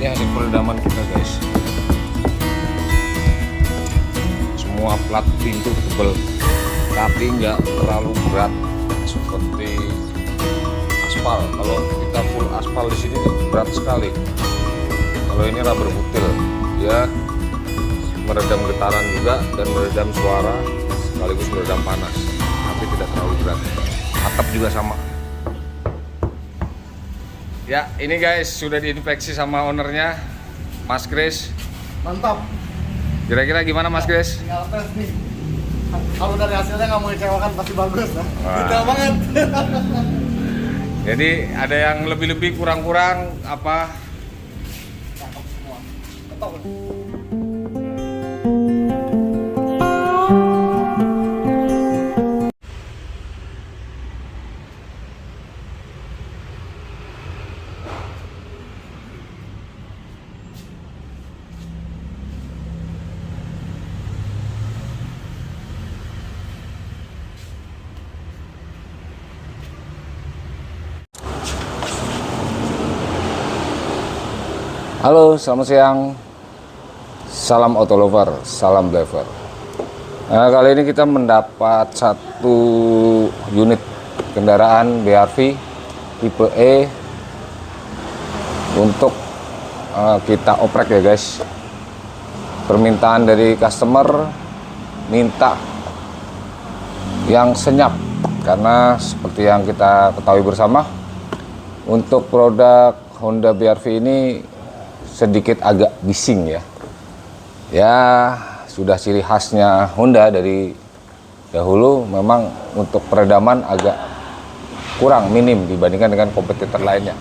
Ini hasil peredaman kita guys. Semua plat pintu tebal, tapi nggak terlalu berat seperti aspal. Kalau kita full aspal di sini berat sekali. Kalau ini rubber butil, dia meredam getaran juga dan meredam suara sekaligus meredam panas, tapi tidak terlalu berat. Atap juga sama. Ya, ini guys sudah diinspeksi sama ownernya, Mas Kris. Mantap. Kira-kira gimana Mas Kris? Tinggal tes nih. Kalau dari hasilnya nggak mau dikecewakan pasti bagus lah. Wah. Detail banget. Jadi ada yang lebih-lebih kurang-kurang apa? Cakep semua. Ketok. Halo, selamat siang. Salam autolover, salam driver. Nah, kali ini kita mendapat satu unit kendaraan BRV tipe E untuk kita oprek ya guys. Permintaan dari customer minta yang senyap, karena seperti yang kita ketahui bersama, untuk produk Honda BRV ini sedikit agak bising ya. Ya, sudah ciri khasnya Honda dari dahulu, memang untuk peredaman agak kurang, minim dibandingkan dengan kompetitor lainnya.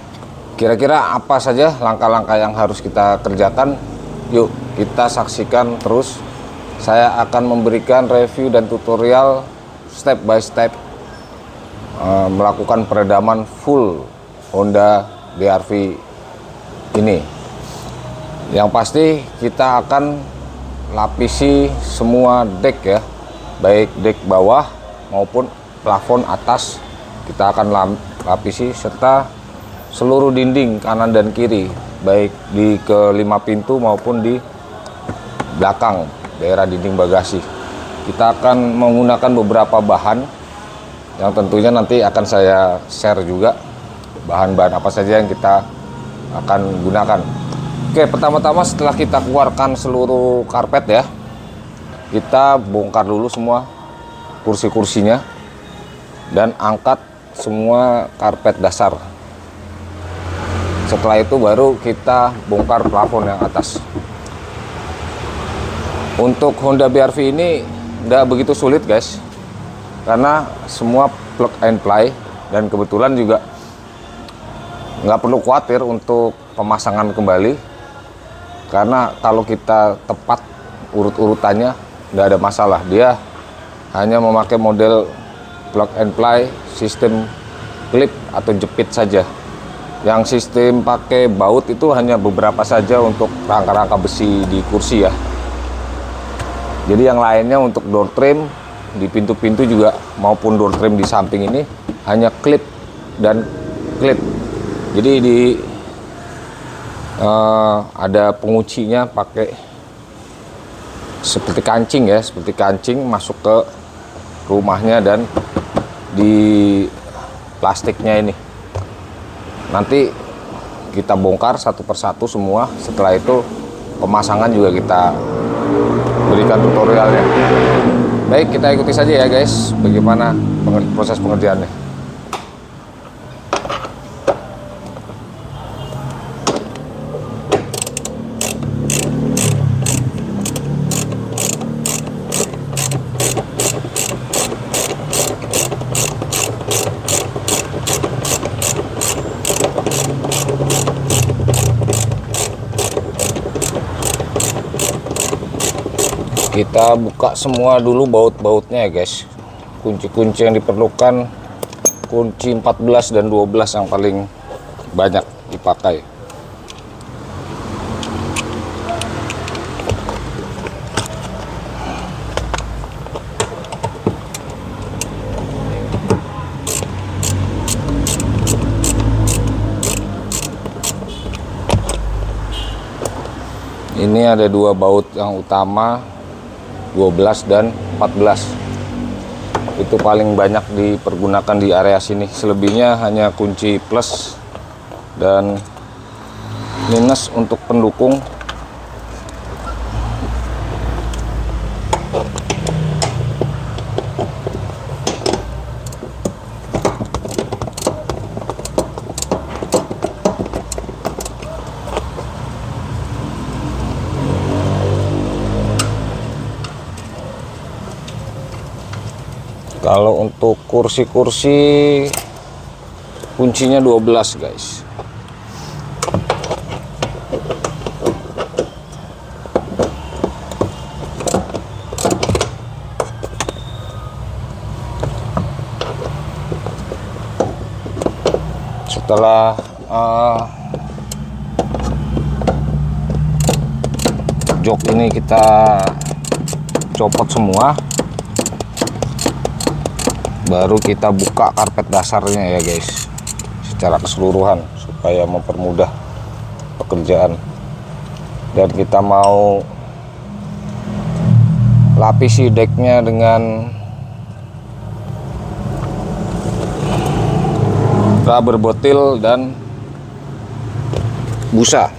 Kira-kira apa saja langkah-langkah yang harus kita kerjakan? Yuk kita saksikan terus. Saya akan memberikan review dan tutorial step by step melakukan peredaman full Honda BRV ini. Yang pasti kita akan lapisi semua dek ya, baik dek bawah maupun plafon atas kita akan lapisi, serta seluruh dinding kanan dan kiri, baik di kelima pintu maupun di belakang daerah dinding bagasi. Kita akan menggunakan beberapa bahan yang tentunya nanti akan saya share juga bahan-bahan apa saja yang kita akan gunakan. Oke, pertama-tama setelah kita keluarkan seluruh karpet ya, kita bongkar dulu semua kursi-kursinya dan angkat semua karpet dasar. Setelah itu baru kita bongkar plafon yang atas. Untuk Honda BRV ini tidak begitu sulit guys, karena semua plug and play, dan kebetulan juga nggak perlu khawatir untuk pemasangan kembali. Karena kalau kita tepat urut-urutannya nggak ada masalah. Dia hanya memakai model plug and play sistem klip atau jepit saja. Yang sistem pakai baut itu hanya beberapa saja untuk rangka-rangka besi di kursi ya. Jadi yang lainnya untuk door trim di pintu-pintu juga maupun door trim di samping ini hanya klip dan klip. Jadi di ada penguncinya pakai seperti kancing ya, seperti kancing masuk ke rumahnya, dan di plastiknya ini nanti kita bongkar satu persatu semua. Setelah itu pemasangan juga kita berikan tutorialnya. Baik, kita ikuti saja ya guys bagaimana proses pengerjaannya. Kita buka semua dulu baut-bautnya ya guys. Kunci-kunci yang diperlukan, kunci 14 dan 12 yang paling banyak dipakai. Ini ada dua baut yang utama, 12 dan 14. Itu paling banyak dipergunakan di area sini. Selebihnya hanya kunci plus dan minus untuk pendukung. Kalau untuk kursi-kursi kuncinya 12 guys. Setelah jok ini kita copot semua, baru kita buka karpet dasarnya ya guys, secara keseluruhan supaya mempermudah pekerjaan. Dan kita mau lapisi decknya dengan rubber bottle dan busa.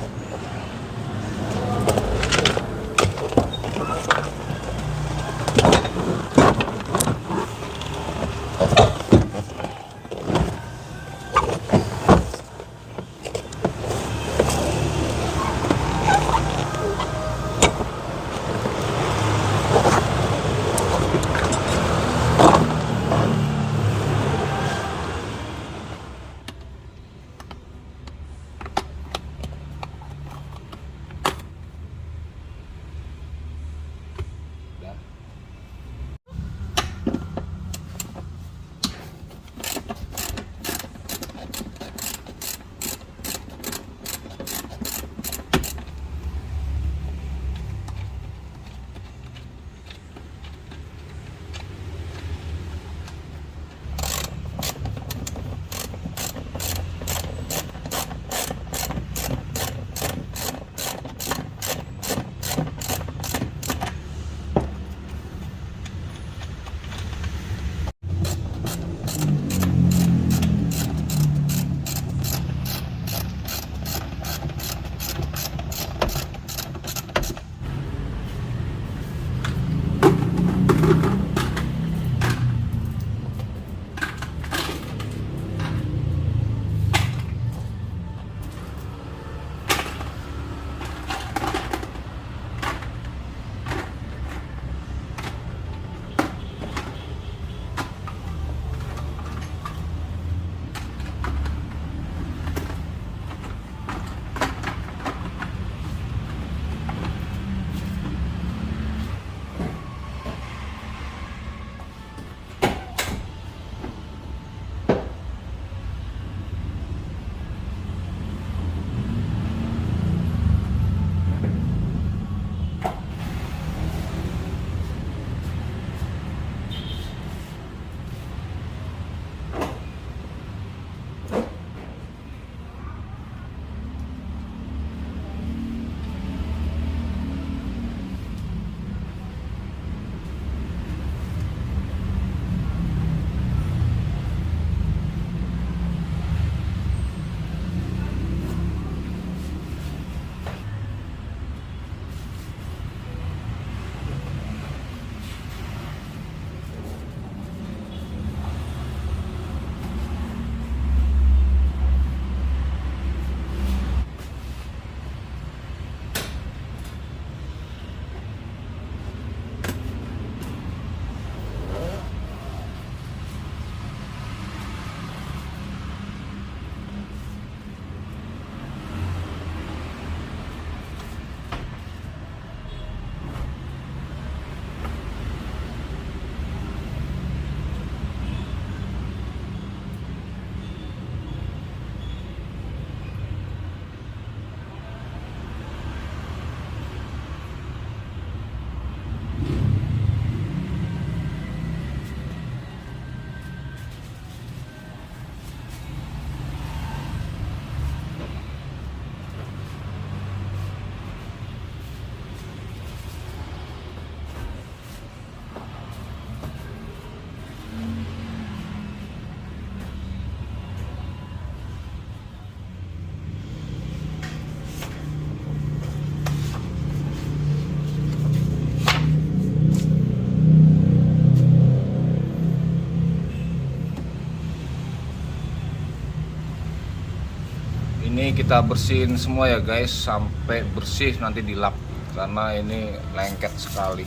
kita bersihin semua ya guys, sampai bersih nanti dilap, karena ini lengket sekali.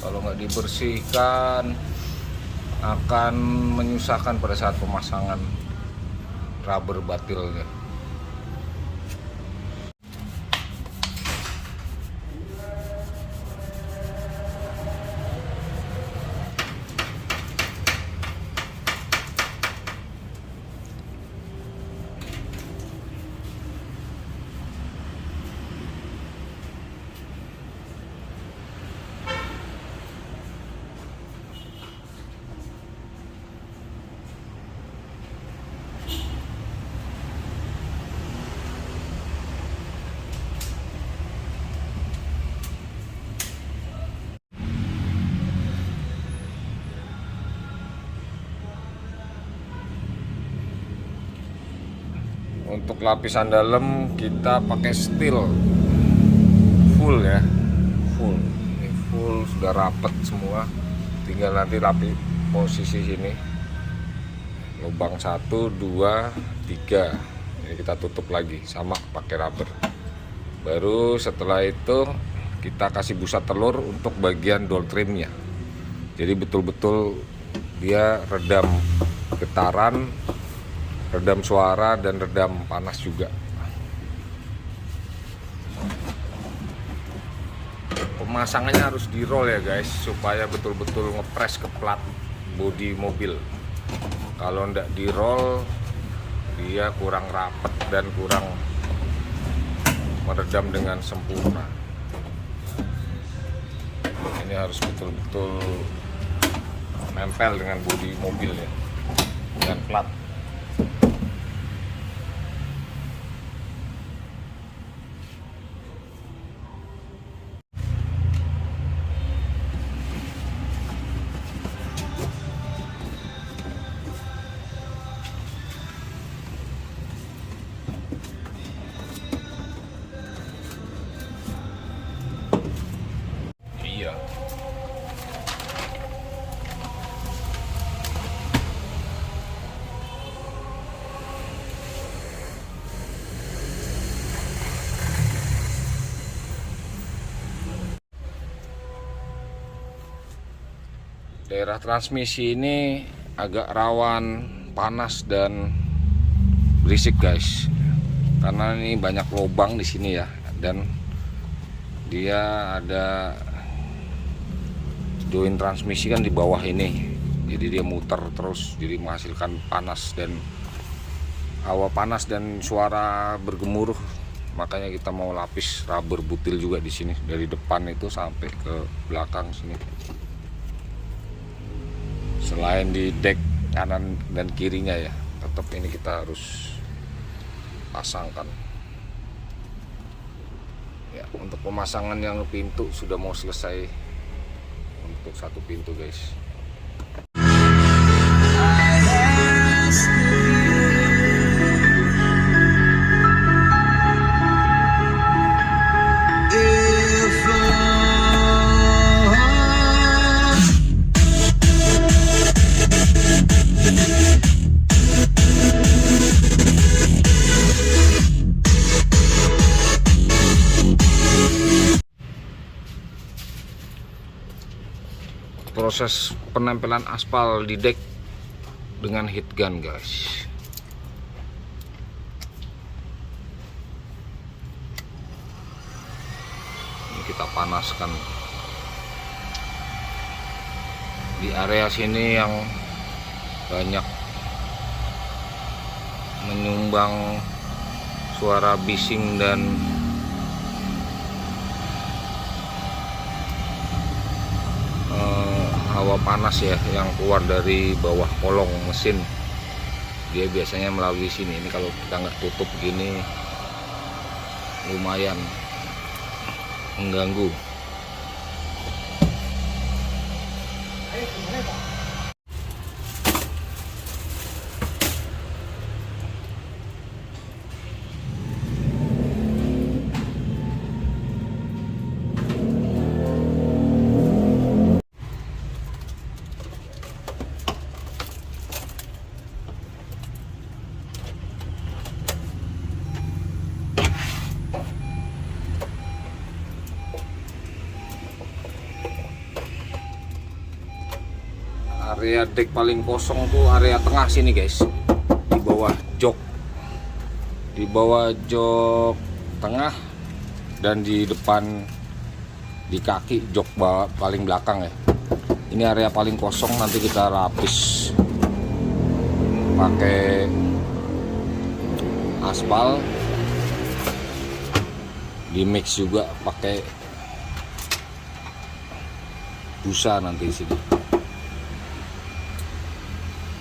Kalau nggak dibersihkan akan menyusahkan pada saat pemasangan rubber batilnya. Untuk lapisan dalam kita pakai steel full ya, ini full sudah rapet semua, tinggal nanti rapi posisi sini, lubang 1, 2, 3, ini kita tutup lagi sama pakai rubber. Baru setelah itu kita kasih busa telur untuk bagian door trimnya, jadi betul-betul dia redam getaran, redam suara, dan redam panas juga. Pemasangannya harus di roll ya guys, supaya betul-betul ngepres ke plat bodi mobil. Kalau ndak di roll, dia kurang rapet dan kurang meredam dengan sempurna. Ini harus betul-betul nempel dengan bodi mobil ya, dan plat. Iya. Daerah transmisi ini agak rawan panas dan berisik guys, karena ini banyak lubang di sini ya, dan dia ada join transmisi kan di bawah ini, jadi dia muter terus, jadi menghasilkan panas dan hawa panas dan suara bergemuruh. Makanya kita mau lapis rubber butil juga di sini, dari depan itu sampai ke belakang sini. Selain di deck kanan dan kirinya ya, tetap ini kita harus pasangkan. Ya, untuk pemasangan yang pintu sudah mau selesai untuk satu pintu guys. Proses penempelan aspal di deck dengan heat gun guys. Ini kita panaskan di area sini yang banyak menyumbang suara bising dan hawa panas ya, yang keluar dari bawah kolong mesin. Dia biasanya melalui sini. Ini kalau kita nggak tutup gini lumayan mengganggu. area deck paling kosong tuh area tengah sini guys, di bawah jok, tengah, dan di depan di kaki jok paling belakang ya. Ini area paling kosong, nanti kita lapis pakai aspal, di mix juga pakai busa nanti di sini.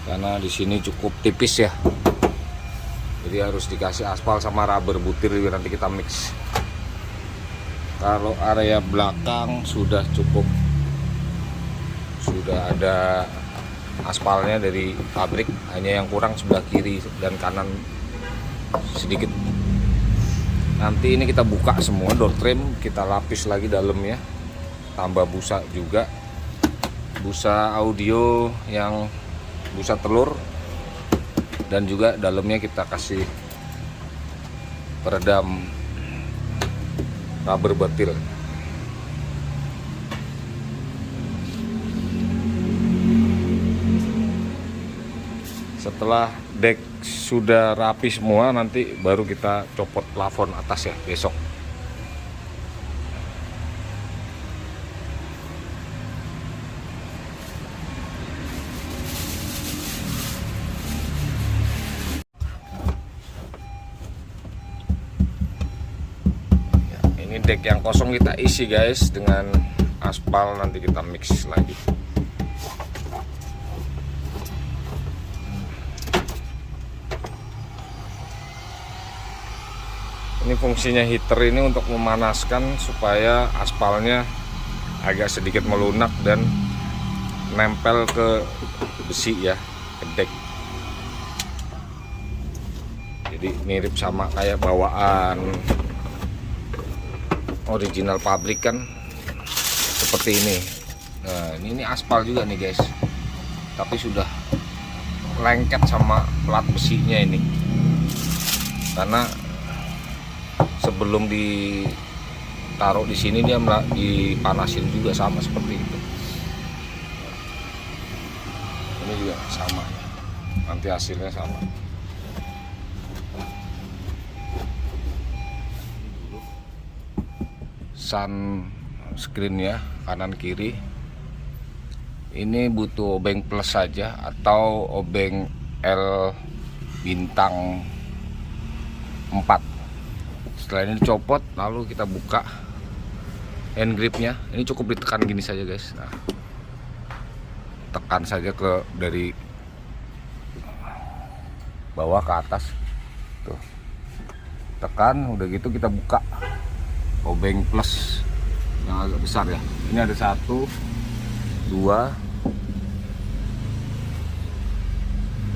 Karena di sini cukup tipis ya. Jadi harus dikasih aspal sama rubber butir juga, nanti kita mix. Kalau area belakang sudah cukup, sudah ada aspalnya dari pabrik, hanya yang kurang sebelah kiri dan kanan sedikit. Nanti ini kita buka semua door trim, kita lapis lagi dalamnya, tambah busa juga, busa audio yang busa telur, dan juga dalamnya kita kasih peredam rubber butir. Setelah deck sudah rapi semua, nanti baru kita copot plafon atas ya besok. Ya, ini deck yang kosong kita isi guys dengan aspal, nanti kita mix lagi. Ini fungsinya heater ini untuk memanaskan supaya aspalnya agak sedikit melunak dan nempel ke besi ya, ke deck. Jadi mirip sama kayak bawaan original pabrik kan, seperti ini. Nah ini aspal juga nih guys, tapi sudah lengket sama plat besinya ini, karena sebelum ditaruh di sini dia dipanasin juga sama seperti itu. Ini juga sama, nanti hasilnya sama. Sun screen ya, kanan kiri. Ini butuh obeng plus saja atau obeng L bintang 4. Setelah ini dicopot, lalu kita buka hand gripnya. Ini cukup ditekan gini saja guys. Nah, tekan saja dari bawah ke atas. Tuh, tekan, udah gitu kita buka obeng plus yang agak besar ya. Ini ada 1, 2,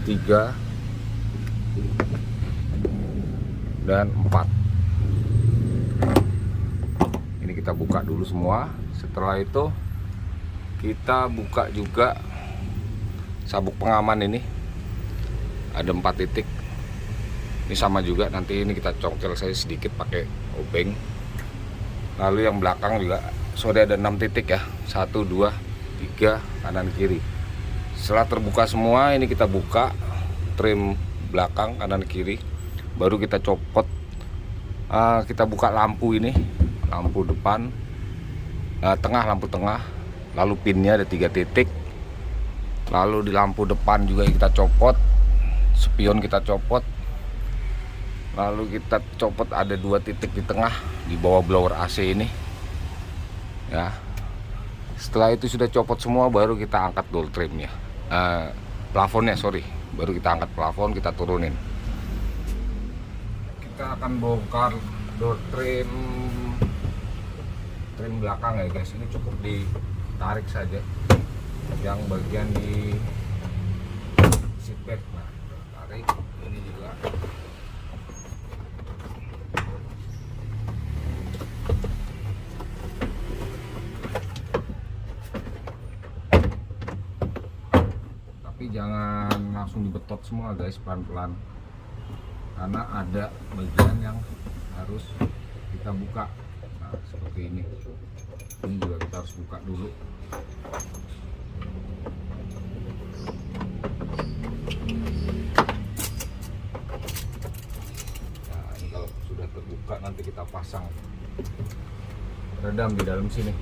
3, dan 4. Kita buka dulu semua. Setelah itu kita buka juga sabuk pengaman ini, ada 4 titik. Ini sama juga, nanti ini kita congkel saya sedikit pakai obeng. Lalu yang belakang juga sudah ada 6 titik ya, 1, 2, 3 kanan kiri. Setelah terbuka semua, ini kita buka trim belakang kanan kiri, baru kita copot. Kita buka lampu ini, lampu depan, tengah, lampu tengah, lalu pinnya ada 3 titik. Lalu di lampu depan juga kita copot, spion kita copot, lalu kita copot ada 2 titik di tengah di bawah blower AC ini ya. Setelah itu sudah copot semua, baru kita angkat door trimnya, plafonnya sorry, baru kita angkat plafon, kita turunin. Kita akan bongkar door trim belakang ya guys. Ini cukup ditarik saja yang bagian di seatbelt. Nah, tarik ini juga. Tapi jangan langsung dibetot semua guys, pelan-pelan, karena ada bagian yang harus kita buka. Nah, seperti ini juga kita harus buka dulu. nanti kita pasang redam di dalam sini.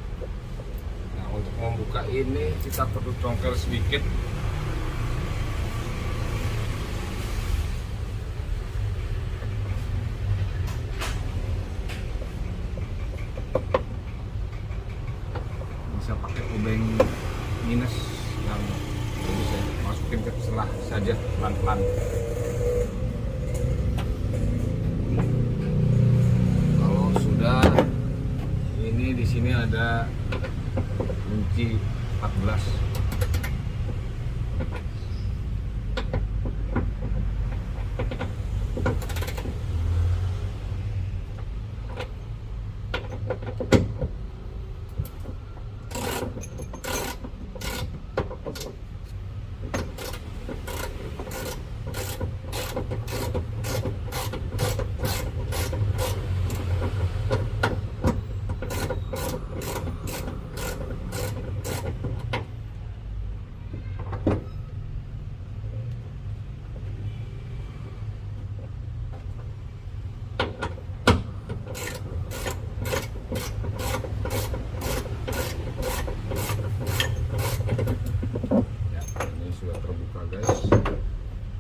Nah, untuk membuka ini kita perlu congkel sedikit. Bisa pakai obeng minus yang bisa masukin ke selah saja pelan-pelan. Kalau sudah, ini di sini ada kunci 14.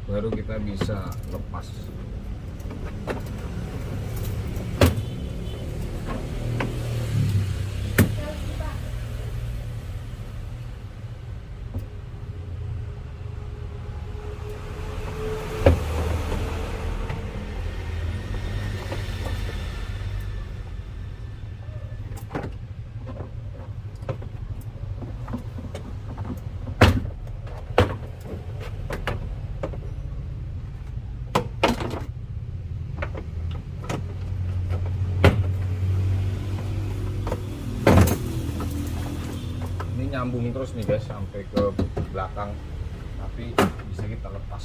Baru kita bisa lepas. Nyambung terus nih guys sampai ke belakang, tapi bisa kita lepas.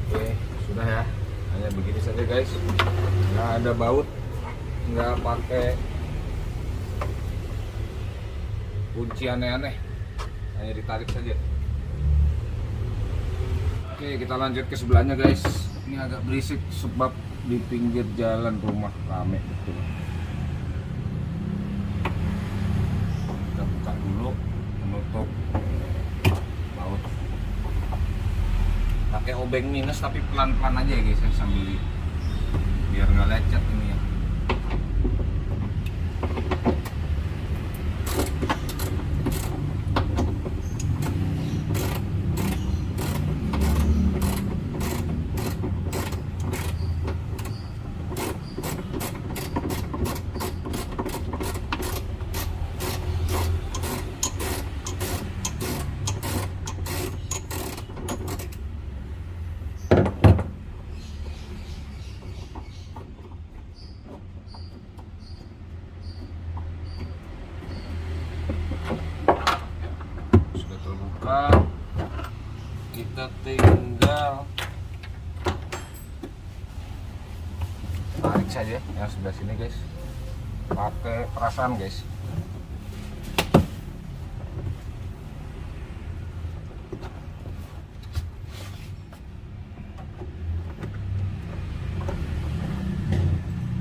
Oke, sudah ya, hanya begini saja guys, nggak ada baut, nggak pakai kunci aneh-aneh, hanya ditarik saja. Oke, kita lanjut ke sebelahnya guys. Ini agak berisik sebab di pinggir jalan rumah rame betul. Kita buka dulu penutup baut. Pakai obeng minus tapi pelan-pelan aja ya guys, sambil biar nggak lecet ini ya. Kita tinggal tarik saja yang sebelah sini guys, pakai perasaan guys.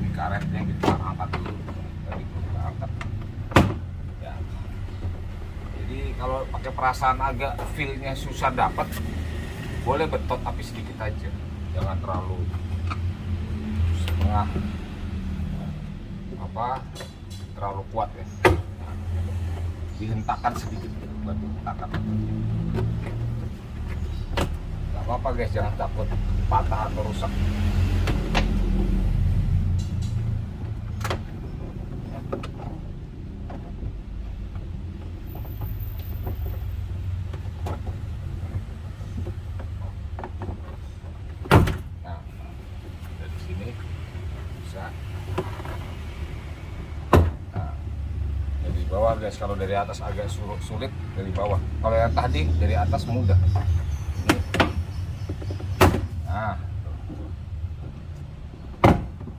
Ini karetnya kita angkat dulu, tadi kita angkat ya. Jadi kalau pakai perasaan agak feel-nya susah dapat, boleh betot tapi sedikit aja, jangan terlalu setengah terlalu kuat ya. Dihentakkan sedikit, bantu hentakan. Gak apa-apa guys, jangan takut patah atau rusak. Bawah guys, kalau dari atas agak sulit dari bawah. Kalau yang tadi dari atas mudah. Nah,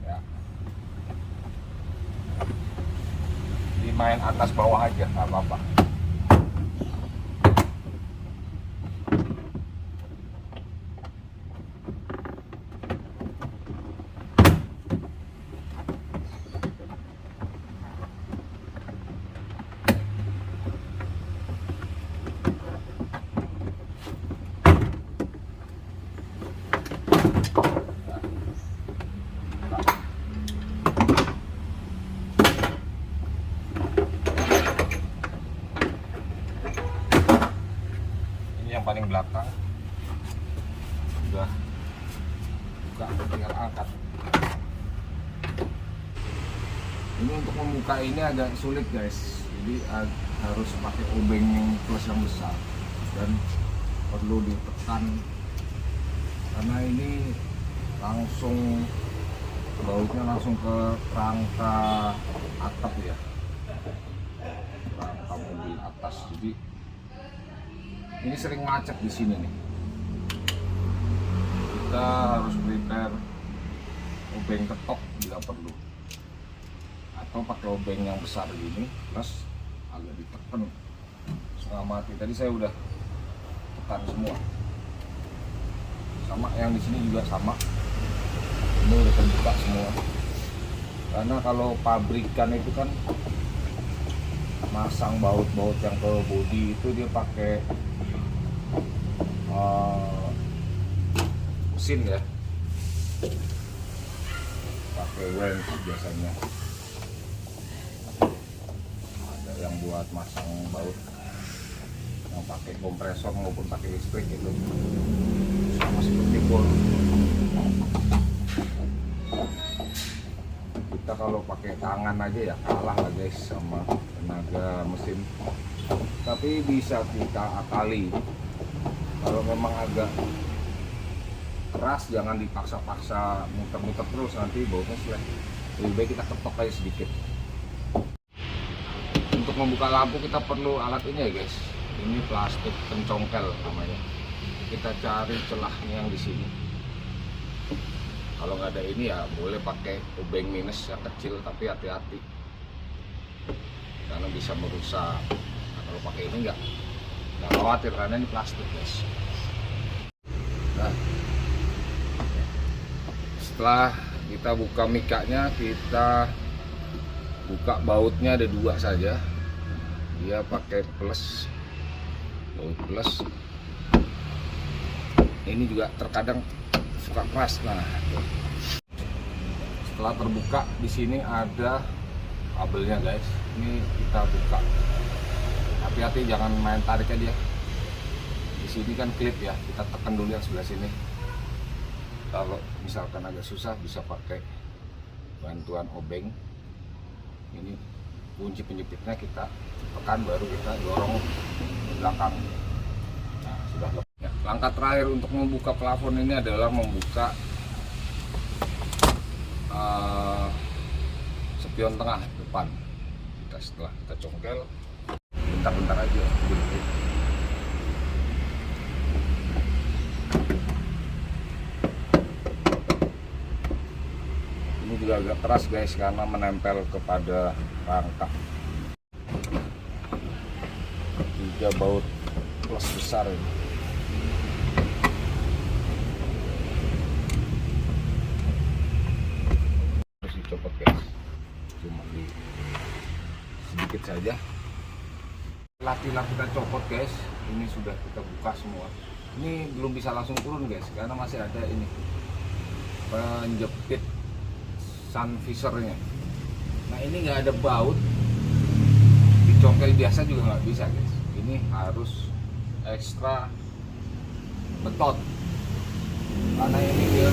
ya. Dimain atas bawah aja, nggak apa-apa. yang belakang udah buka, tinggal angkat. Ini untuk membuka ini agak sulit guys, jadi harus pakai obeng yang plus yang besar dan perlu ditekan karena ini langsung bautnya langsung ke rangka atap ya, rangka mobil atas, jadi ini sering macet di sini nih. Kita harus prepare obeng ketok bila perlu, atau pakai obeng yang besar gini plus agak ditekan setengah mati. Tadi saya udah tekan semua, sama yang di sini juga sama, ini udah terbuka semua. Karena kalau pabrikan itu kan masang baut-baut yang ke bodi itu dia pakai mesin ya, pakai wrench biasanya. Ada yang buat masang baut yang pakai kompresor maupun pakai listrik itu sama seperti bor. Kita kalau pakai tangan aja ya kalah lah guys sama tenaga mesin, tapi bisa kita akali. Kalau memang agak keras jangan dipaksa-paksa muter-muter terus, nanti bautnya selek. Lebih baik kita ketok aja sedikit. Untuk membuka lampu kita perlu alat ini ya guys, ini plastik pencongkel namanya. Kita cari celahnya yang di sini. Kalau nggak ada ini ya boleh pakai obeng minus yang kecil, tapi hati-hati karena bisa merusak. Nah, kalau pakai ini nggak khawatir karena ini plastik guys. Nah, setelah kita buka mikanya, kita buka bautnya ada dua saja. Dia pakai plus, baut plus. Ini juga terkadang suka keras. Nah, setelah terbuka di sini ada kabelnya guys. Ini kita buka. Hati-hati jangan main tarik aja. Di sini kan klip ya, kita tekan dulu yang sebelah sini. Kalau misalkan agak susah bisa pakai bantuan obeng. Ini kunci penjepitnya kita tekan, baru kita dorong ke belakang. Nah, sudah lepas. Ya, langkah terakhir untuk membuka plafon ini adalah membuka spion tengah depan. Setelah kita congkel, bentar-bentar aja. Ini juga agak keras guys karena menempel kepada rangka. 3 baut plus besar ini. Harus dicopot guys, cuma sedikit saja. Setelah kita copot guys, ini sudah kita buka semua. Ini belum bisa langsung turun guys, karena masih ada ini penjepit sun visornya. Nah, ini nggak ada baut, dicongkel biasa juga nggak bisa guys. Ini harus ekstra betot karena ini dia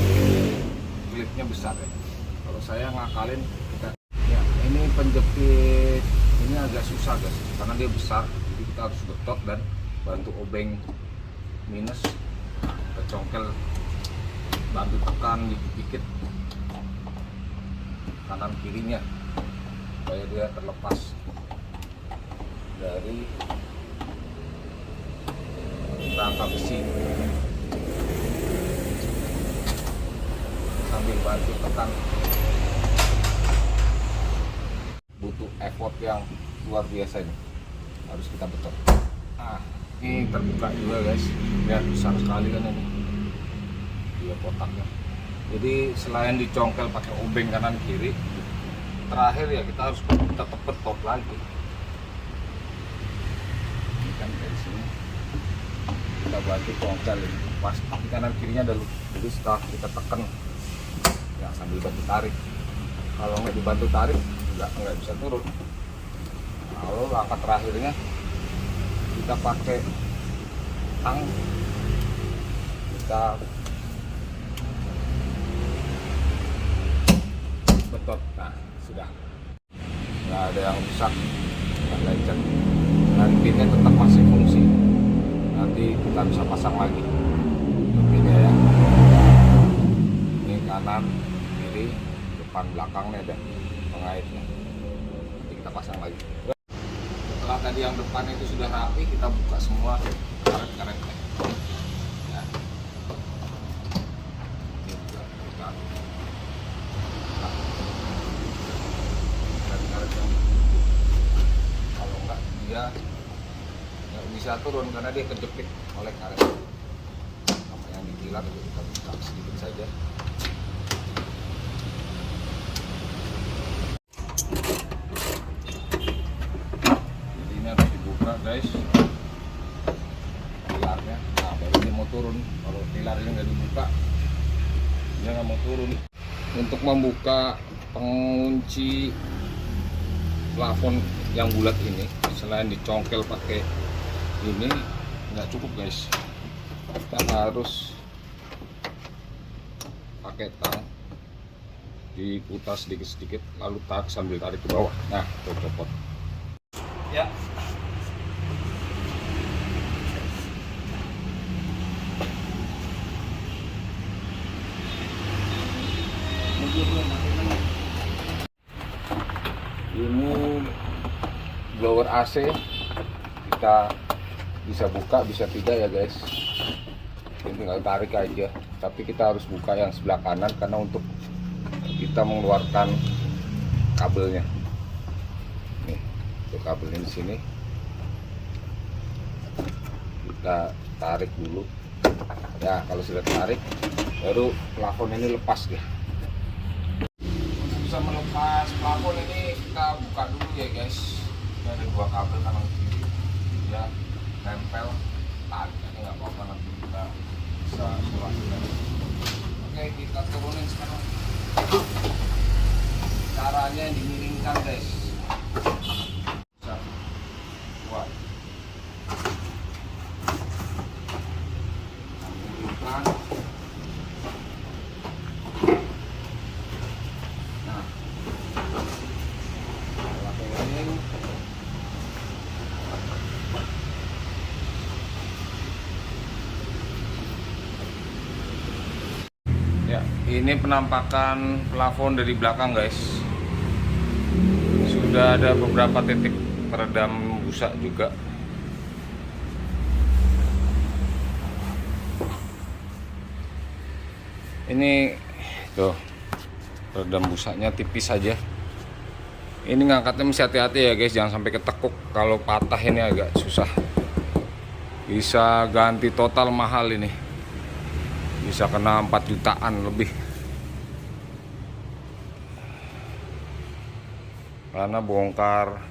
klipnya besar ya. Kalau saya ngakalin kita ya, ini penjepit ini agak susah guys karena dia besar, jadi kita harus betot dan bantu obeng minus. Kita congkel, bantu tekan dikit-dikit kanan kirinya supaya dia terlepas dari rangka besi. Sambil bantu tekan, butuh effort yang luar biasa ini, harus kita betot. Nah, ini terbuka juga guys, lihat besar sekali kan ini dia kotaknya. Jadi selain dicongkel pakai obeng kanan kiri, terakhir ya kita harus tetap betot lagi. Ini kan dari sini kita bantu congkel ini, pas di kanan kirinya ada loop. Jadi setelah kita tekan ya sambil bantu tarik. Kalau nggak dibantu tarik nggak bisa turun. Lalu langkah terakhirnya kita pakai belakang kita betot. Nah, sudah nggak ada yang rusak, nggak lecet, dan pinnya tetap masih fungsi. Nanti kita bisa pasang lagi pinnya ya. Ini kanan kiri depan belakangnya ada pengaitnya, nanti kita pasang lagi. Setelah tadi yang depan itu sudah rapi, kita buka semua karet-karetnya ya. Ini juga kita buka karet-karet yang kalau enggak dia nggak bisa turun karena dia kejepit oleh karet. Apa yang dikilat itu kita buka sedikit saja. Jadi ini harus dibuka guys pilarnya. Nah baru dia mau turun. Kalau pilarnya nggak dibuka dia nggak mau turun. Untuk membuka pengunci plafon yang bulat ini, selain dicongkel pakai ini nggak cukup guys, kita harus pakai tang, diputar sedikit-sedikit lalu tarik sambil tarik ke bawah. Nah itu copot ya. Ini blower AC kita bisa buka bisa tidak ya guys, ini tinggal tarik aja, tapi kita harus buka yang sebelah kanan karena untuk kita mengeluarkan kabelnya. Nih untuk kabelnya di sini kita tarik dulu ya. Kalau sudah tarik baru plafon ini lepas ya. Bisa melepas plafon ini kita buka dulu ya guys. Ini ada dua kabel kanan kiri ya, nempel, tarik aja nggak apa-apa, nanti kita bisa sulahkan. Oke, kita turunin sekarang. Caranya dimiringkan guys. Satu, dua, miringkan. Nah, pakai miring. Ya, ini penampakan plafon dari belakang guys. Sudah ada beberapa titik peredam busa juga. Ini tuh peredam busanya tipis saja. Ini ngangkatnya mesti hati-hati ya guys, jangan sampai ketekuk. Kalau patah ini agak susah. Bisa ganti total mahal ini. Bisa kena 4 jutaan lebih. Karena bongkar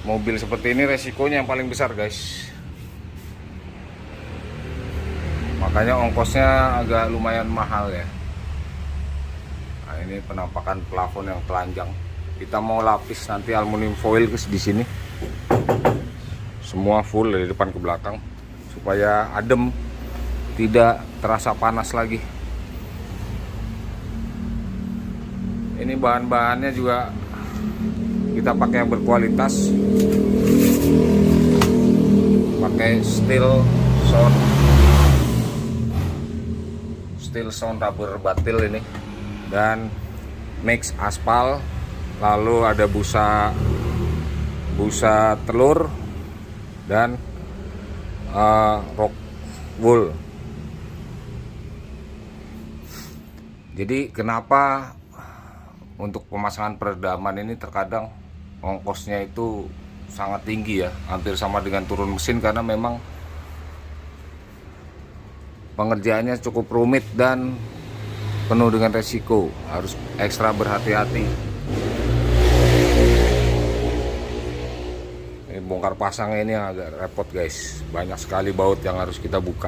mobil seperti ini resikonya yang paling besar guys. Makanya ongkosnya agak lumayan mahal ya. Nah, ini penampakan plafon yang telanjang. Kita mau lapis nanti aluminium foil guys di sini. Semua full dari depan ke belakang supaya adem, tidak terasa panas lagi. Ini bahan-bahannya juga kita pakai yang berkualitas, pakai steel sound rubber batil ini, dan mix aspal, lalu ada busa telur dan rock wool. Jadi kenapa untuk pemasangan peredaman ini terkadang ongkosnya itu sangat tinggi ya, hampir sama dengan turun mesin, karena memang pengerjaannya cukup rumit dan penuh dengan resiko, harus ekstra berhati-hati. Ini bongkar pasangnya ini yang agak repot guys, banyak sekali baut yang harus kita buka.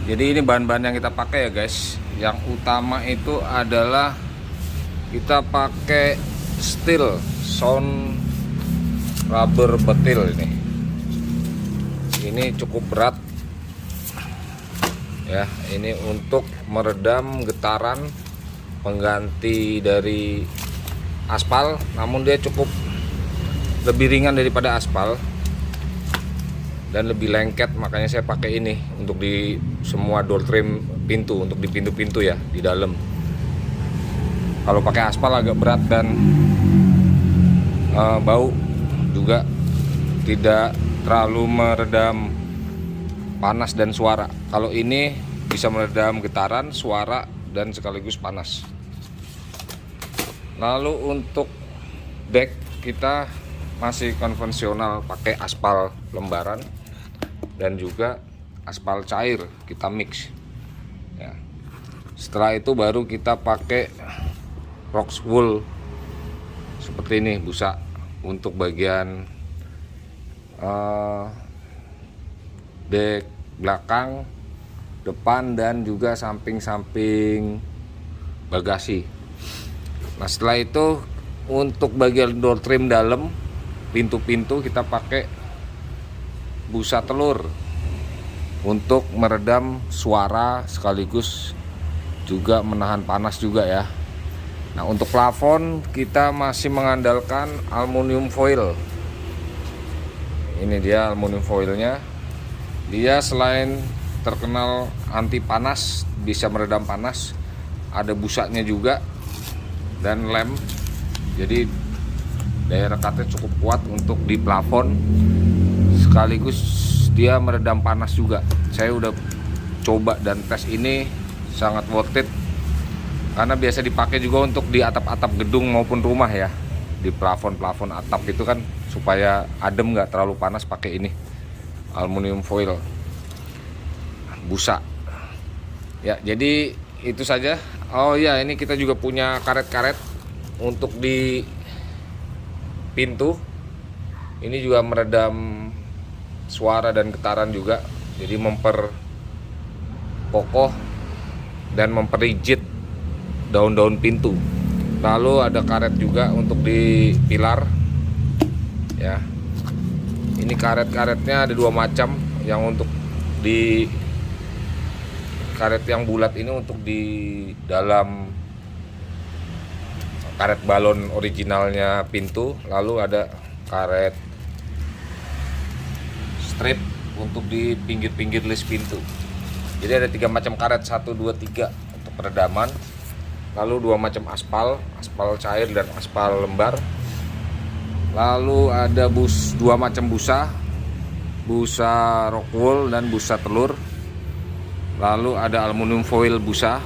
Jadi ini bahan-bahan yang kita pakai ya guys. Yang utama itu adalah kita pakai steel sound rubber betil ini. Ini cukup berat ya. Ini untuk meredam getaran pengganti dari aspal, namun dia cukup lebih ringan daripada aspal dan lebih lengket, makanya saya pakai ini untuk di semua door trim pintu, untuk di pintu-pintu ya di dalam. Kalau pakai aspal agak berat dan bau juga, tidak terlalu meredam panas dan suara. Kalau ini bisa meredam getaran, suara, dan sekaligus panas. Lalu untuk deck kita masih konvensional, pakai aspal lembaran dan juga aspal cair kita mix ya. Setelah itu baru kita pakai rock wool seperti ini, busa untuk bagian deck belakang, depan, dan juga samping-samping bagasi. Nah setelah itu untuk bagian door trim dalam pintu-pintu kita pakai busa telur untuk meredam suara sekaligus juga menahan panas juga ya. Nah untuk plafon kita masih mengandalkan aluminium foil. Ini dia aluminium foilnya. Dia selain terkenal anti panas, bisa meredam panas, ada busanya juga dan lem. Jadi daya rekatnya cukup kuat untuk di plafon, sekaligus dia meredam panas juga. Saya udah coba dan tes, ini sangat worth it karena biasa dipakai juga untuk di atap-atap gedung maupun rumah ya. Di plafon-plafon atap itu kan supaya adem, nggak terlalu panas, pakai ini aluminium foil busa ya. Jadi itu saja. Oh ya, ini kita juga punya karet-karet untuk di pintu. Ini juga meredam suara dan getaran juga, jadi memperkokoh dan memperrigid daun-daun pintu. Lalu ada karet juga untuk di pilar ya. Ini karet-karetnya ada dua macam. Yang untuk di karet yang bulat ini untuk di dalam karet balon originalnya pintu. Lalu ada karet strip untuk di pinggir-pinggir list pintu. Jadi ada 3 macam karet, 1, 2, 3 untuk peredaman. Lalu 2 macam aspal cair dan aspal lembar. Lalu ada 2 macam busa rock wool dan busa telur. Lalu ada aluminium foil busa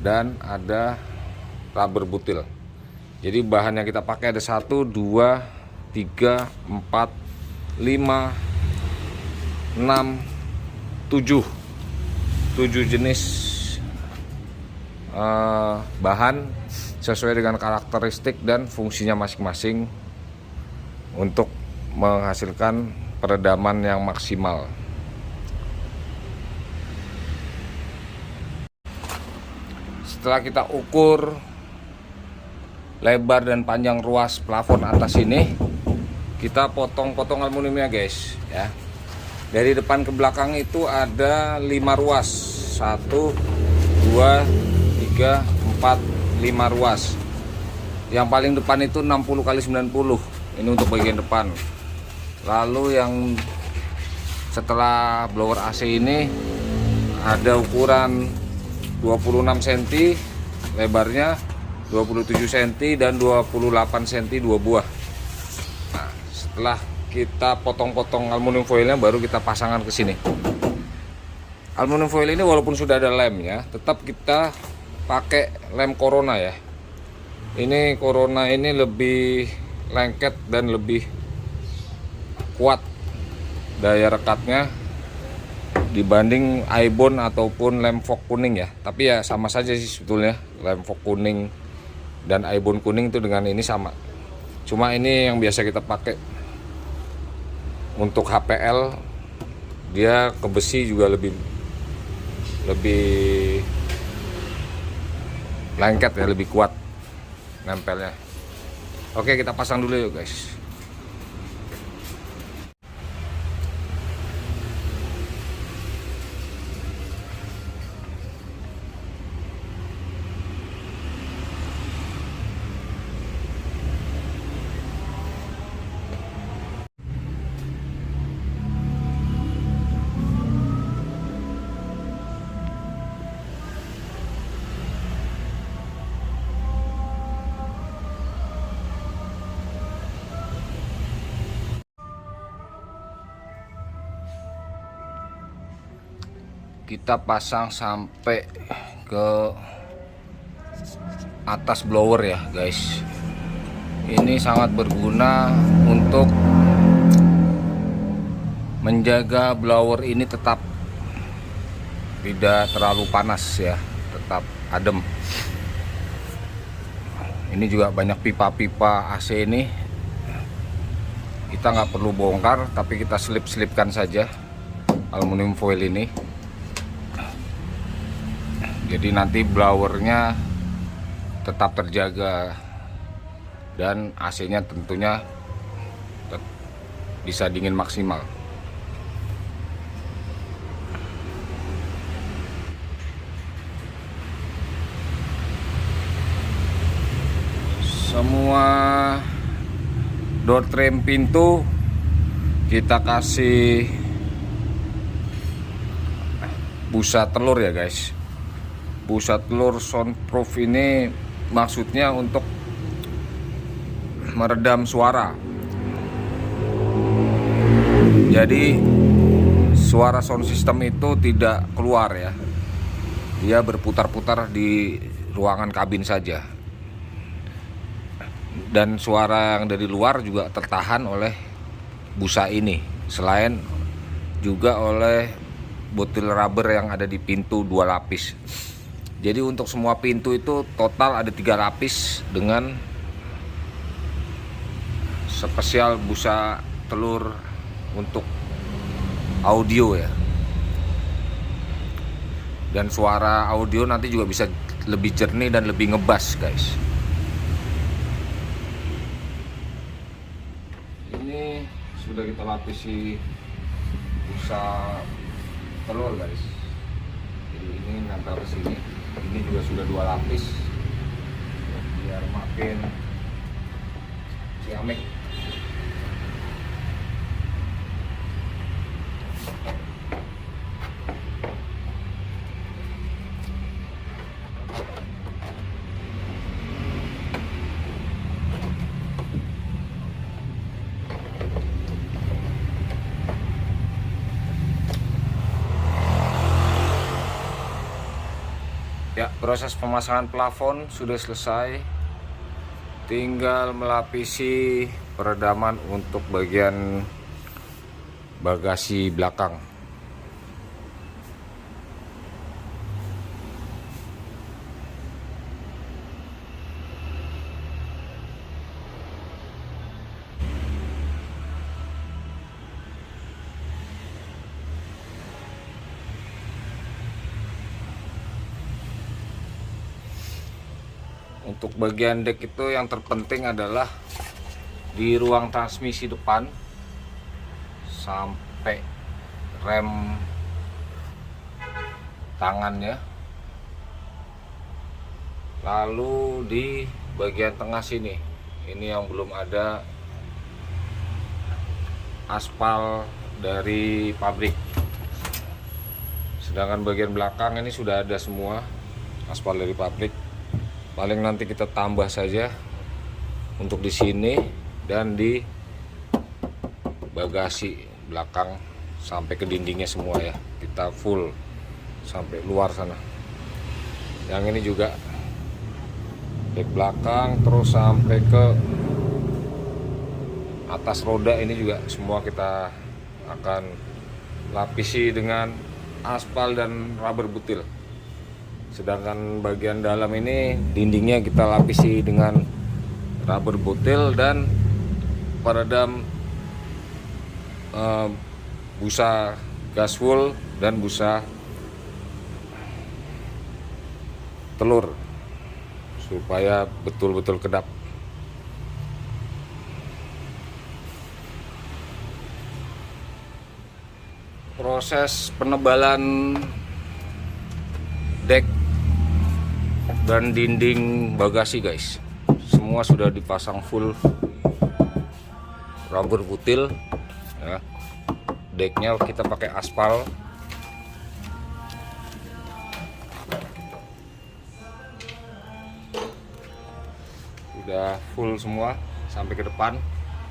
dan ada rubber butil. Jadi bahan yang kita pakai ada 1, 2, 3, 4, 5, 6, 7 jenis bahan sesuai dengan karakteristik dan fungsinya masing-masing untuk menghasilkan peredaman yang maksimal. Setelah kita ukur lebar dan panjang ruas plafon atas ini, kita potong-potong aluminiumnya guys ya. Dari depan ke belakang itu ada 5 ruas, 1, 2, 3, 4, 5 ruas. Yang paling depan itu 60 x 90. Ini untuk bagian depan. Lalu yang setelah blower AC ini ada ukuran 26 cm lebarnya, 27 cm dan 28 cm 2 buah. Nah, setelah kita potong-potong aluminium foilnya baru kita pasangkan ke sini. Aluminium foil ini walaupun sudah ada lemnya, tetap kita pakai lem Corona ya. Ini Corona ini lebih lengket dan lebih kuat daya rekatnya dibanding Aibon ataupun lem fog kuning ya. Tapi ya sama saja sih sebetulnya, lem fog kuning dan Aibon kuning itu dengan ini sama. Cuma ini yang biasa kita pakai untuk HPL, dia ke besi juga lebih lebih lengket ya, lebih kuat nempelnya. Oke, kita pasang dulu yuk guys. Kita pasang sampai ke atas blower ya guys. Ini sangat berguna untuk menjaga blower ini tetap tidak terlalu panas ya, tetap adem. Ini juga banyak pipa-pipa AC ini, kita nggak perlu bongkar, tapi kita selip-selipkan saja aluminium foil ini. Jadi nanti blowernya tetap terjaga dan AC-nya tentunya bisa dingin maksimal. Semua door trim pintu kita kasih busa telur ya guys. Busa telur soundproof ini maksudnya untuk meredam suara. Jadi suara sound system itu tidak keluar ya. Dia berputar-putar di ruangan kabin saja. Dan suara yang dari luar juga tertahan oleh busa ini. Selain juga oleh butil rubber yang ada di pintu 2 lapis. Jadi untuk semua pintu itu total ada 3 lapis dengan spesial busa telur untuk audio ya. Dan suara audio nanti juga bisa lebih jernih dan lebih ngebas guys. Ini sudah kita lapisi busa telur guys. Jadi ini nempel ke sini. Ini juga sudah 2 lapis biar makin ciamik. Ya, proses pemasangan plafon sudah selesai. Tinggal melapisi peredaman untuk bagian bagasi belakang. Untuk bagian deck itu yang terpenting adalah di ruang transmisi depan sampai rem tangannya. Lalu di bagian tengah sini, ini yang belum ada aspal dari pabrik. Sedangkan bagian belakang ini sudah ada semua aspal dari pabrik. Paling nanti kita tambah saja untuk di sini dan di bagasi belakang sampai ke dindingnya semua ya. Kita full sampai luar sana. Yang ini juga dek belakang terus sampai ke atas roda ini juga semua kita akan lapisi dengan aspal dan rubber butil. Sedangkan bagian dalam ini dindingnya kita lapisi dengan rubber butil dan peredam busa gas full dan busa telur supaya betul-betul kedap. Proses penebalan deck dan dinding bagasi guys, semua sudah dipasang full rubber butil ya. Decknya kita pakai aspal. Udah full semua sampai ke depan.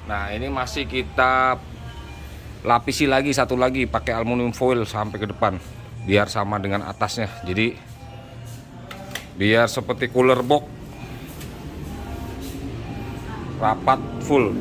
Nah ini masih kita lapisi lagi satu lagi pakai aluminium foil sampai ke depan biar sama dengan atasnya, jadi biar seperti cooler box rapat full.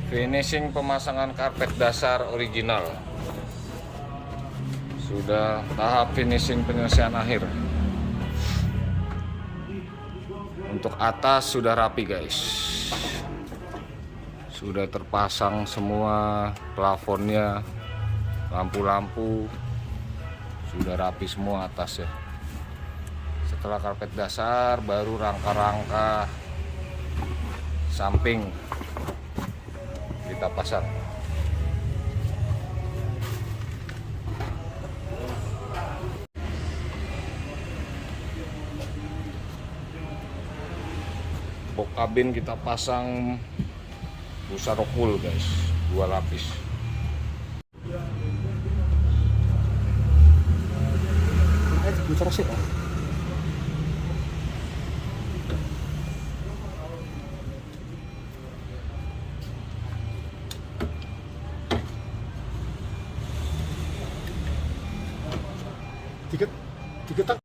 Finishing pemasangan karpet dasar original. Sudah tahap finishing penyelesaian akhir. Untuk atas sudah rapi guys. Sudah terpasang semua plafonnya, lampu-lampu. Sudah rapi semua atas ya. Setelah karpet dasar baru rangka-rangka samping kita pasang. Box kabin kita pasang busa rockwool guys, 2 lapis. Tiga tak.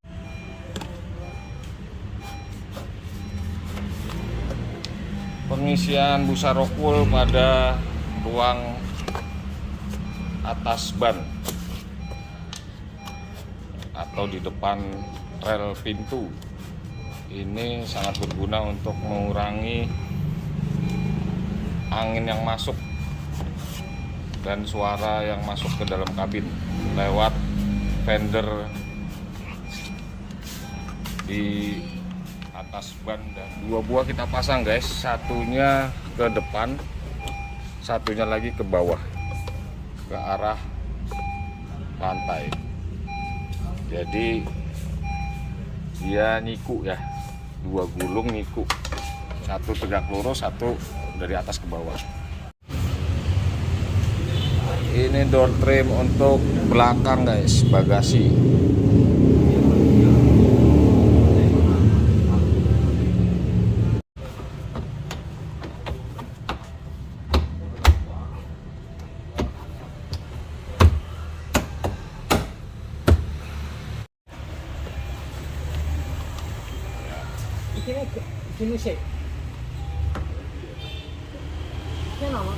Pengisian busa rockwool pada ruang atas ban atau di depan rel pintu ini sangat berguna untuk mengurangi angin yang masuk dan suara yang masuk ke dalam kabin lewat fender di atas ban. Dan 2 buah kita pasang guys, satunya ke depan, satunya lagi ke bawah ke arah pantai, jadi dia nyiku ya, 2 gulung nyiku, satu tegak lurus, satu dari atas ke bawah. Ini door trim untuk belakang guys, bagasi. Ini sih. Ini nama.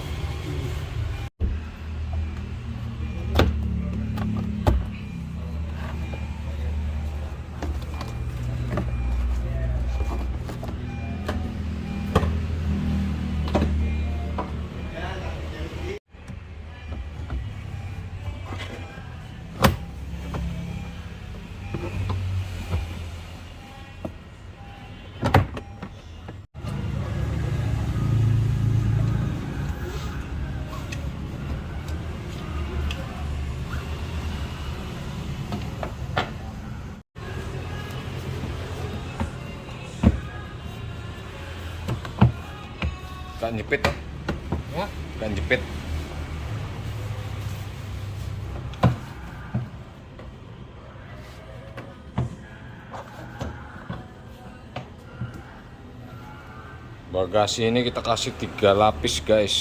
Suka jepit ya? Ya. Suka jepit. Bagasi ini kita kasih 3 lapis guys.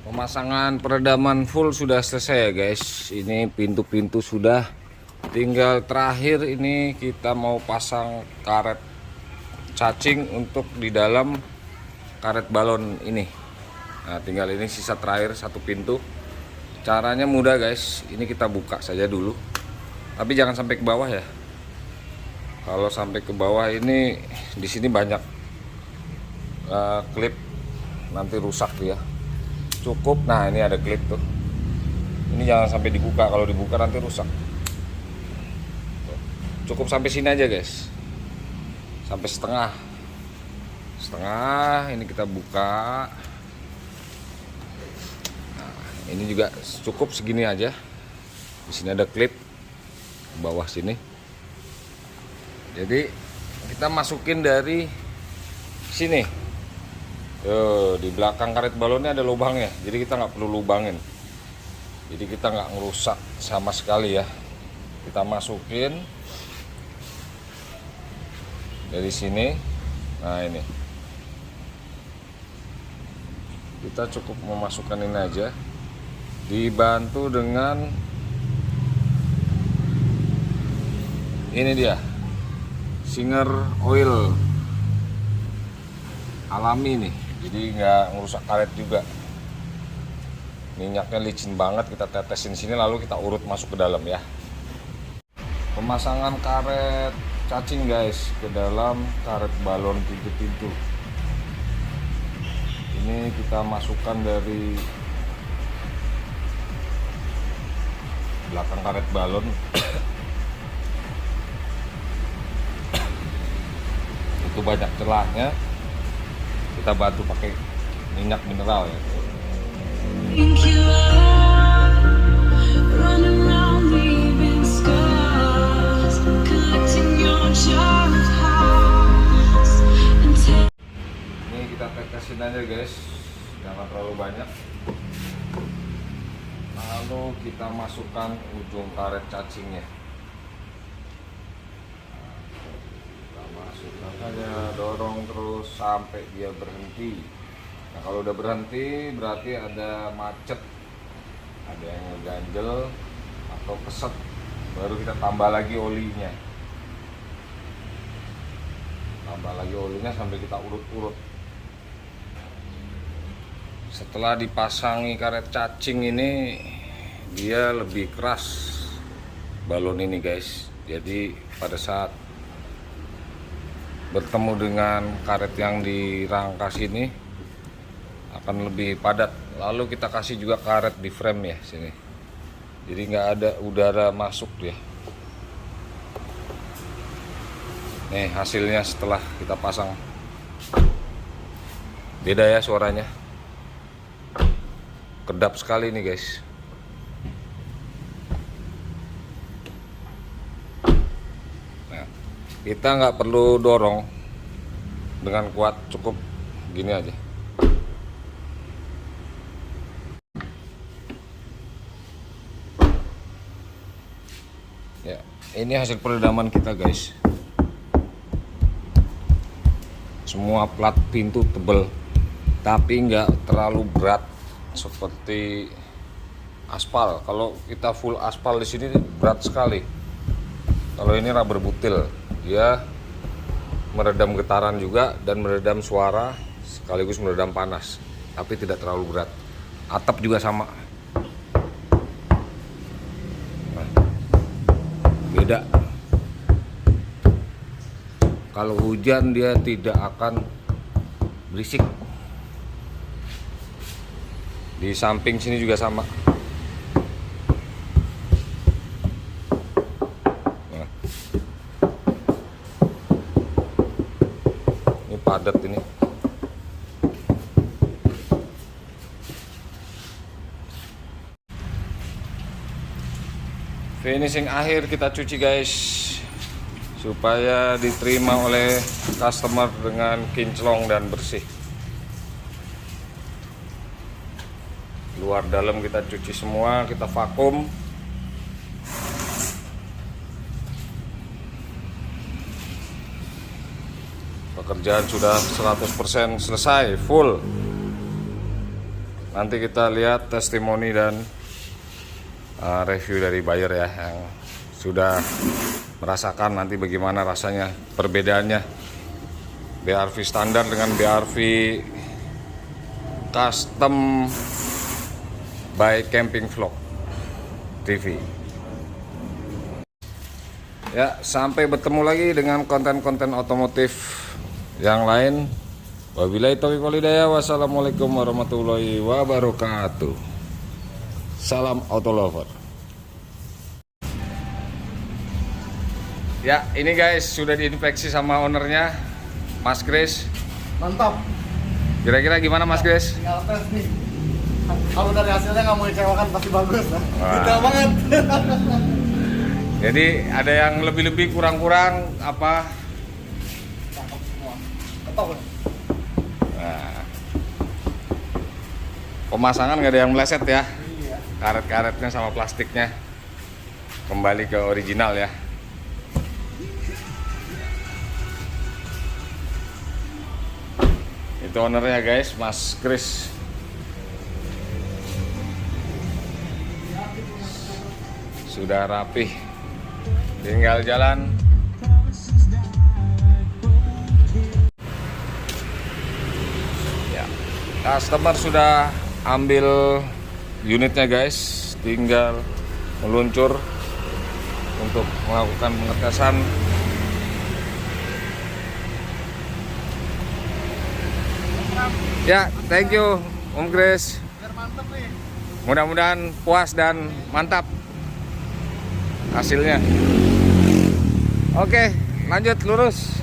Pemasangan peredaman full sudah selesai ya guys. Ini pintu-pintu sudah, tinggal terakhir ini kita mau pasang karet cacing untuk di dalam karet balon ini. Nah tinggal ini sisa terakhir satu pintu. Caranya mudah guys, ini kita buka saja dulu, tapi jangan sampai ke bawah ya. Kalau sampai ke bawah ini di sini banyak klip, nanti rusak dia. Cukup, nah ini ada klip tuh. Ini jangan sampai dibuka, kalau dibuka nanti rusak. Cukup sampai sini aja guys, sampai setengah. Ini kita buka. Nah, ini juga cukup segini aja. Di sini ada klip bawah sini. Jadi kita masukin dari sini. Tuh, di belakang karet balonnya ada lubangnya, jadi kita nggak perlu lubangin. Jadi kita nggak ngerusak sama sekali ya. Kita masukin dari sini. Nah ini kita cukup memasukkan ini aja, dibantu dengan ini dia Singer oil alami nih, jadi nggak ngerusak karet juga. Minyaknya licin banget, kita tetesin sini lalu kita urut masuk ke dalam ya. Pemasangan karet cacing guys ke dalam karet balon pintu-pintu. Ini kita masukkan dari belakang karet balon. Itu banyak celahnya, kita bantu pakai minyak mineral ya. Think you are running around leaving scars, collecting your jar of hearts and Ini kita tetesin aja guys, jangan terlalu banyak. Lalu kita masukkan ujung karet cacingnya. Kita masukkan saja, dorong terus sampai dia berhenti. Nah kalau udah berhenti berarti ada macet, ada yang ngeganjel atau keset, baru kita tambah lagi olinya. Tambah lagi olinya sampai kita urut-urut. Setelah dipasangi karet cacing ini, dia lebih keras balon ini guys. Jadi pada saat bertemu dengan karet yang dirangkas ini akan lebih padat. Lalu kita kasih juga karet di frame ya sini, jadi nggak ada udara masuk dia. Nih hasilnya setelah kita pasang, beda ya suaranya, kedap sekali nih guys. Nah, kita nggak perlu dorong dengan kuat, cukup gini aja. Ya, ini hasil peredaman kita guys. Semua plat pintu tebel, tapi nggak terlalu berat seperti aspal. Kalau kita full aspal di sini berat sekali. Kalau ini rubber butil, dia meredam getaran juga dan meredam suara sekaligus meredam panas, tapi tidak terlalu berat. Atap juga sama. Nah, beda. Kalau hujan dia tidak akan berisik. Di samping sini juga sama. Nah, ini padat ini. Finishing akhir kita cuci guys, supaya diterima oleh customer dengan kinclong dan bersih. luar dalam kita cuci semua, kita vakum. Pekerjaan sudah 100% selesai, full. Nanti kita lihat testimoni dan review dari buyer ya, yang sudah merasakan nanti bagaimana rasanya perbedaannya BRV standar dengan BRV custom by Camping Vlog TV. Ya, sampai bertemu lagi dengan konten-konten otomotif yang lain. Wabillahi taufiq wal hidayah. Wassalamualaikum warahmatullahi wabarakatuh. Salam Autolover. Ya, ini guys sudah diinspeksi sama ownernya, Mas Kris. Mantap. Kira-kira gimana Mas Kris? Tinggal tes nih. Kalau dari hasilnya nggak mau dikecewakan pasti bagus. Wah. Detail banget. Jadi ada yang lebih-lebih kurang-kurang apa? Cakep semua. Ketok. Nah, pemasangan nggak ada yang meleset ya. Iya. Karet-karetnya sama plastiknya kembali ke original ya. Itu ownernya guys, Mas Kris. Sudah rapih, tinggal jalan. Ya, customer sudah ambil unitnya guys, tinggal meluncur untuk melakukan pengetesan. Ya, thank you Om Kris. Biar mantep nih. Mudah-mudahan puas dan mantap hasilnya. Oke, lanjut lurus.